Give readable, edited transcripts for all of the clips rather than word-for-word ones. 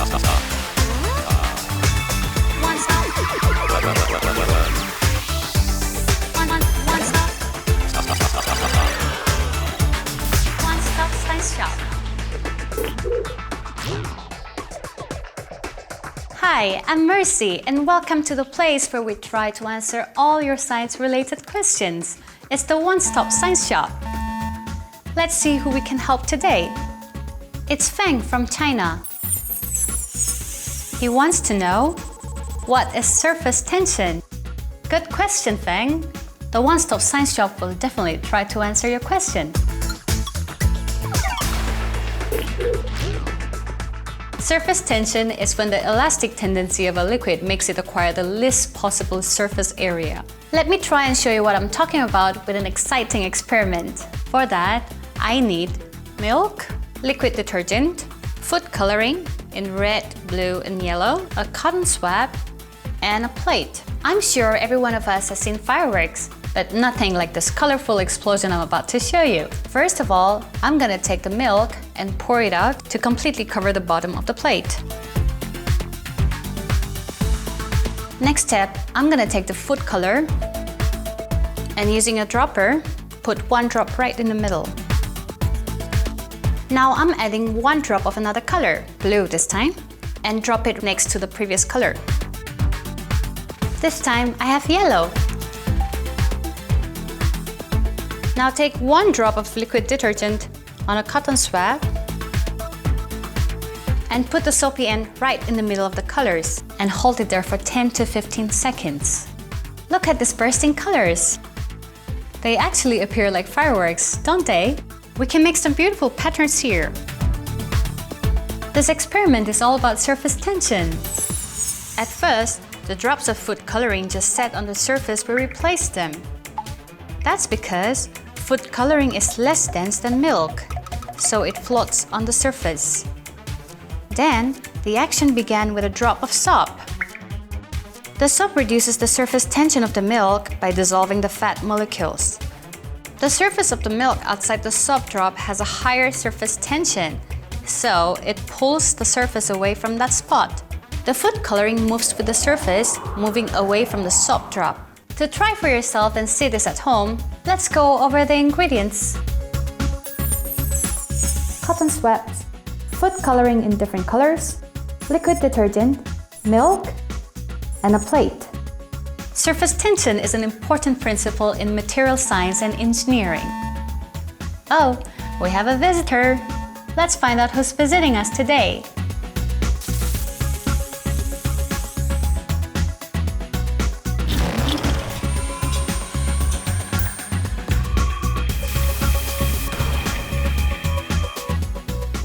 One-stop science shop. Hi, I'm Mercy, and welcome to the place where we try to answer all your science-related questions. It's the One-Stop Science Shop. Let's see who we can help today. It's Feng from China. He wants to know, what is surface tension? Good question, Feng. The One-Stop Science Shop will definitely try to answer your question. Surface tension is when the elastic tendency of a liquid makes it acquire the least possible surface area. Let me try and show you what I'm talking about with an exciting experiment. For that, I need milk, liquid detergent, food coloring in red, blue, and yellow, a cotton swab, and a plate. I'm sure every one of us has seen fireworks, but nothing like this colorful explosion I'm about to show you. First of all, I'm gonna take the milk and pour it out to completely cover the bottom of the plate. Next step, I'm gonna take the food color and using a dropper, put one drop right in the middle. Now I'm adding one drop of another color, blue this time, and drop it next to the previous color. This time I have yellow. Now take one drop of liquid detergent on a cotton swab and put the soapy end right in the middle of the colors and hold it there for 10 to 15 seconds. Look at these bursting colors. They actually appear like fireworks, don't they? We can make some beautiful patterns here. This experiment is all about surface tension. At first, the drops of food coloring just sat on the surface where we placed them. That's because food coloring is less dense than milk, so it floats on the surface. Then, the action began with a drop of soap. The soap reduces the surface tension of the milk by dissolving the fat molecules. The surface of the milk outside the soap drop has a higher surface tension, so it pulls the surface away from that spot. The food coloring moves with the surface, moving away from the soap drop. To try for yourself and see this at home, let's go over the ingredients. Cotton swabs, food coloring in different colors, liquid detergent, milk, and a plate. Surface tension is an important principle in material science and engineering. Oh, we have a visitor. Let's find out who's visiting us today.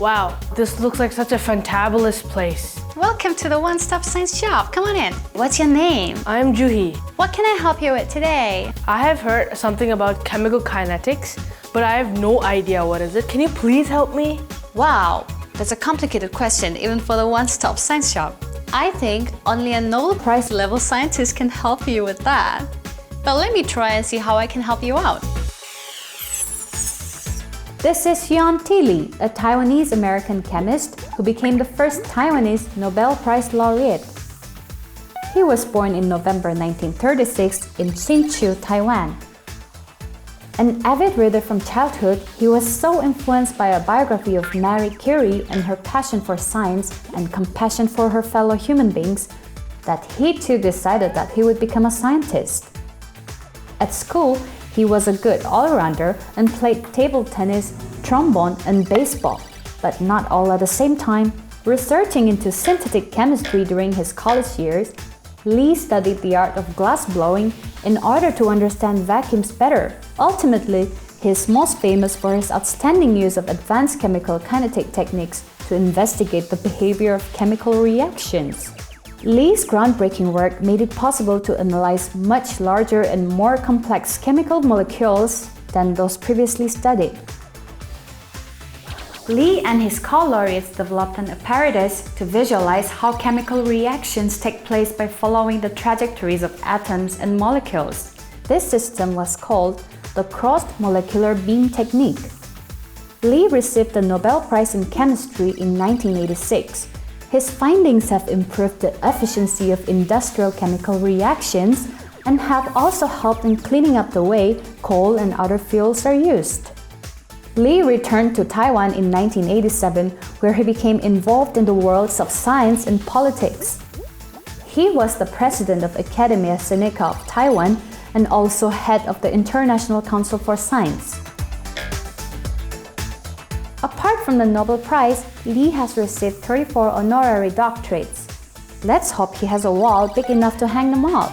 Wow, this looks like such a fantabulous place. Welcome to the One-Stop Science Shop. Come on in. What's your name? I'm Juhi. What can I help you with today? I have heard something about chemical kinetics, but I have no idea what is it. Can you please help me? Wow, that's a complicated question even for the One-Stop Science Shop. I think only a Nobel Prize level scientist can help you with that. But let me try and see how I can help you out. This is Yuan T, a Taiwanese-American chemist who became the first Taiwanese Nobel Prize laureate. He was born in November 1936 in Hsinchu, Taiwan. An avid reader from childhood, he was so influenced by a biography of Marie Curie and her passion for science and compassion for her fellow human beings that he too decided that he would become a scientist. At school, he was a good all-rounder and played table tennis, trombone, and baseball, but not all at the same time. Researching into synthetic chemistry during his college years, Lee studied the art of glass blowing in order to understand vacuums better. Ultimately, he is most famous for his outstanding use of advanced chemical kinetic techniques to investigate the behavior of chemical reactions. Lee's groundbreaking work made it possible to analyze much larger and more complex chemical molecules than those previously studied. Lee and his co-laureates developed an apparatus to visualize how chemical reactions take place by following the trajectories of atoms and molecules. This system was called the crossed molecular beam technique. Lee received the Nobel Prize in Chemistry in 1986. His findings have improved the efficiency of industrial chemical reactions and have also helped in cleaning up the way coal and other fuels are used. Lee returned to Taiwan in 1987, where he became involved in the worlds of science and politics. He was the president of Academia Sinica of Taiwan and also head of the International Council for Science. Apart from the Nobel Prize, Lee has received 34 honorary doctorates. Let's hope he has a wall big enough to hang them all.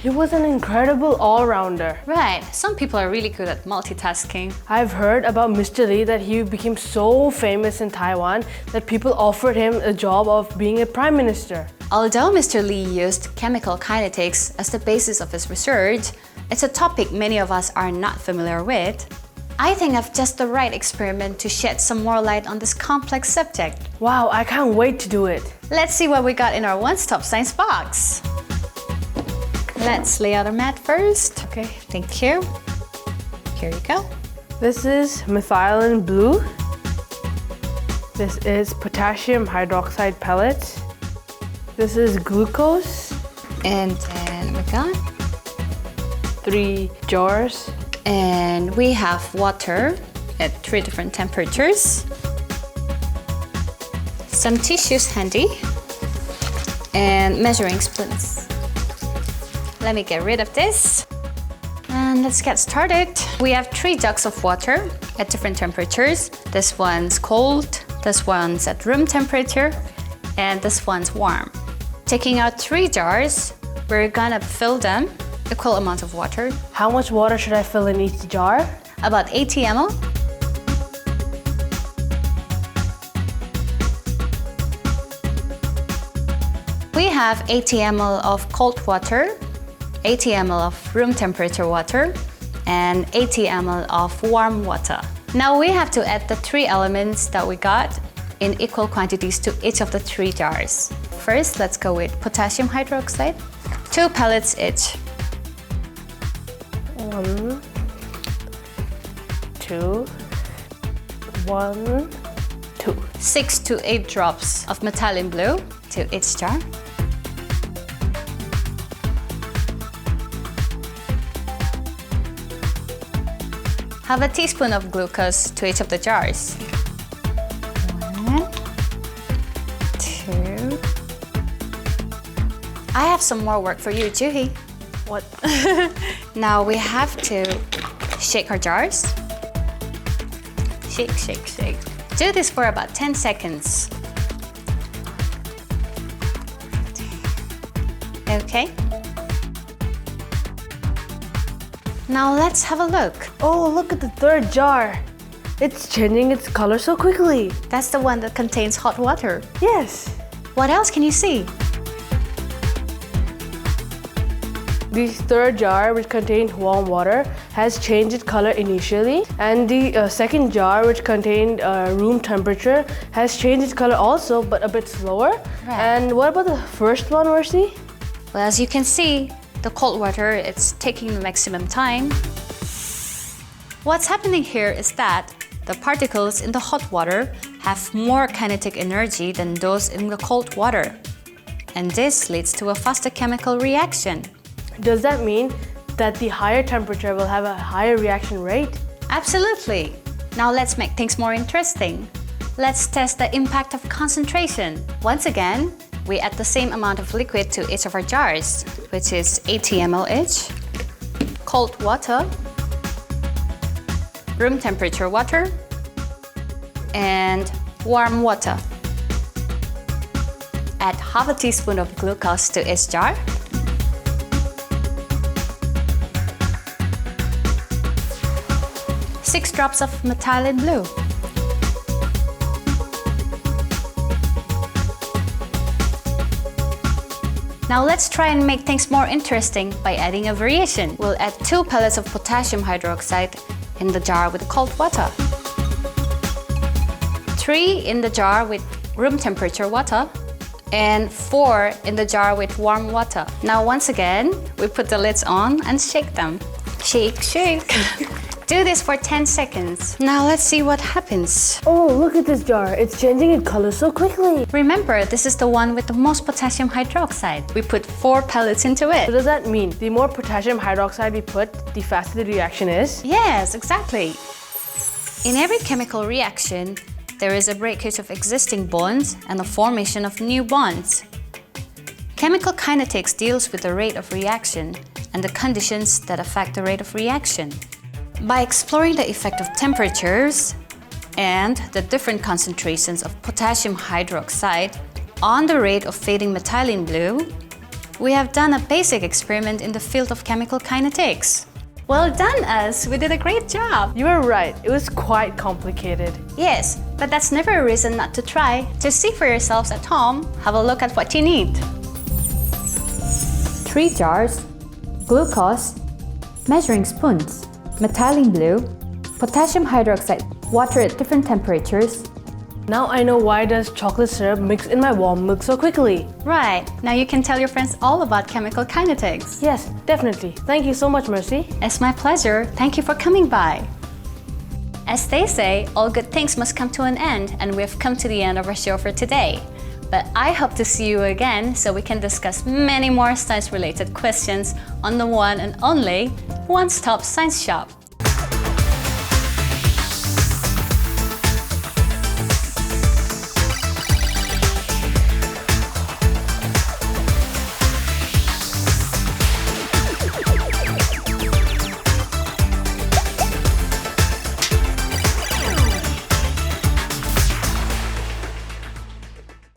He was an incredible all-rounder. Right, some people are really good at multitasking. I've heard about Mr. Lee that he became so famous in Taiwan that people offered him a job of being a prime minister. Although Mr. Lee used chemical kinetics as the basis of his research, it's a topic many of us are not familiar with. I think I've just the right experiment to shed some more light on this complex subject. Wow, I can't wait to do it. Let's see what we got in our one-stop science box. Let's lay out our mat first. Okay, thank you. Here you go. This is methylene blue. This is potassium hydroxide pellets. This is glucose. And then we got 3 jars. And we have water at 3 different temperatures. Some tissues handy. And measuring spoons. Let me get rid of this. And let's get started. We have 3 jugs of water at different temperatures. This one's cold, this one's at room temperature, and this one's warm. Taking out 3 jars, we're gonna fill them equal amount of water. How much water should I fill in each jar? About 80 ml. We have 80 ml of cold water, 80 ml of room temperature water, and 80 ml of warm water. Now we have to add the 3 elements that we got in equal quantities to each of the 3 jars. First, let's go with potassium hydroxide, 2 pellets each. 1, 2, 1, 2. 6 to 8 drops of methylene blue to each jar. Have a teaspoon of glucose to each of the jars. 1, 2. I have some more work for you, Juhi. What? Now we have to shake our jars. Shake, shake, shake. Do this for about 10 seconds. Okay. Now let's have a look. Oh, look at the 3rd jar. It's changing its color so quickly. That's the one that contains hot water. Yes. What else can you see? The 3rd jar, which contained warm water, has changed its color initially. And the 2nd jar, which contained room temperature, has changed its color also, but a bit slower. Right. And what about the first one, Mercy? Well, as you can see, the cold water, it's taking the maximum time. What's happening here is that the particles in the hot water have more kinetic energy than those in the cold water. And this leads to a faster chemical reaction. Does that mean that the higher temperature will have a higher reaction rate? Absolutely. Now let's make things more interesting. Let's test the impact of concentration. Once again, we add the same amount of liquid to each of our jars, which is 80 ml each. Cold water, room temperature water, and warm water. Add half a teaspoon of glucose to each jar. Six drops of methylene blue. Now let's try and make things more interesting by adding a variation. We'll add 2 pellets of potassium hydroxide in the jar with cold water. 3 in the jar with room temperature water. And 4 in the jar with warm water. Now once again, we put the lids on and shake them. Shake, shake. Do this for 10 seconds. Now let's see what happens. Oh, look at this jar. It's changing its color so quickly. Remember, this is the one with the most potassium hydroxide. We put 4 pellets into it. So does that mean the more potassium hydroxide we put, the faster the reaction is? Yes, exactly. In every chemical reaction, there is a breakage of existing bonds and a formation of new bonds. Chemical kinetics deals with the rate of reaction and the conditions that affect the rate of reaction. By exploring the effect of temperatures and the different concentrations of potassium hydroxide on the rate of fading methylene blue, we have done a basic experiment in the field of chemical kinetics. Well done, us! We did a great job! You were right, it was quite complicated. Yes, but that's never a reason not to try. To see for yourselves at home, have a look at what you need. 3 jars, glucose, measuring spoons, methylene blue, potassium hydroxide, water at different temperatures. Now I know why does chocolate syrup mix in my warm milk so quickly. Right, now you can tell your friends all about chemical kinetics. Yes, definitely. Thank you so much, Mercy. It's my pleasure. Thank you for coming by. As they say, all good things must come to an end, and we've come to the end of our show for today. But I hope to see you again so we can discuss many more science-related questions on the one and only One Stop Science Shop.